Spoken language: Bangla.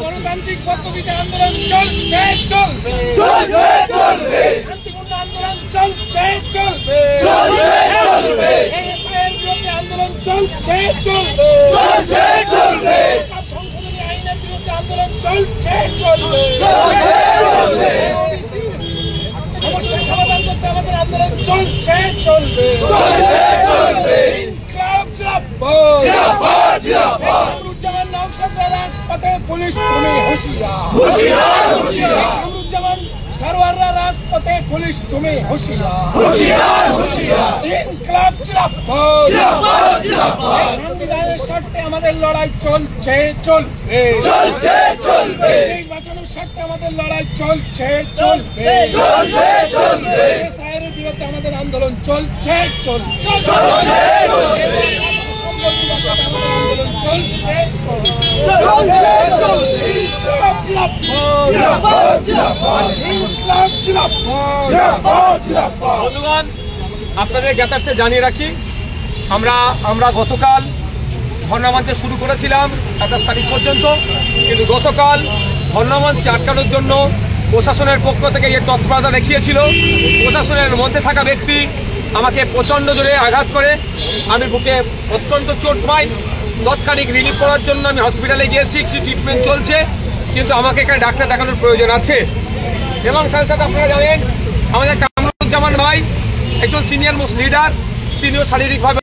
গণতান্ত্রিক পদ্ধতিতে আন্দোলন চলছে, চলবে, শান্তিপূর্ণ আন্দোলন চলছে, চলবে, বিরুদ্ধে আন্দোলন চলছে, চলবে, সংশোধনী আইনের বিরুদ্ধে আন্দোলন চলছে, চলবে, সমস্যা সমাধান করতে আমাদের আন্দোলন চলছে, চলবে, রাজপথে পুলিশ তুমি হুঁশিয়ার, সরওয়াররা রাজপথে পুলিশ তুমি হুঁশিয়ার, ইনকলাব জিন্দাবাদ, সংবিধানের স্বার্থে আমাদের লড়াই চলছে, চলবে, নির্বাচনের স্বার্থে আমাদের লড়াই চলছে, চলবে, সাহেবের বিরুদ্ধে আমাদের আন্দোলন চলছে, চলছে, আন্দোলন চলছে, বন্ধুগণ, আপনাদের জ্ঞাতার্থে জানিয়ে রাখি, আমরা গতকাল ধর্ণামঞ্চে শুরু করেছিলাম 27 তারিখ পর্যন্ত, কিন্তু গতকাল ধর্ণামঞ্চকে আটকানোর জন্য প্রশাসনের পক্ষ থেকে যে তৎপরতা দেখিয়েছিল, প্রশাসনের মধ্যে থাকা ব্যক্তি আমাকে প্রচণ্ড জোরে আঘাত করে, আমি বুকে অত্যন্ত চোট পাই। তৎক্ষণিক রিলিফ করার জন্য আমি হসপিটালে গিয়েছি, কিছু ট্রিটমেন্ট চলছে, কিন্তু আমাকে এখানে ডাক্তার দেখানোর প্রয়োজন আছে। এবং সাথে সাথে আপনারা জানেন আমাদের কামরুজ্জামান ভাই একজন সিনিয়র মোস্ট লিডার, তিনিও শারীরিকভাবে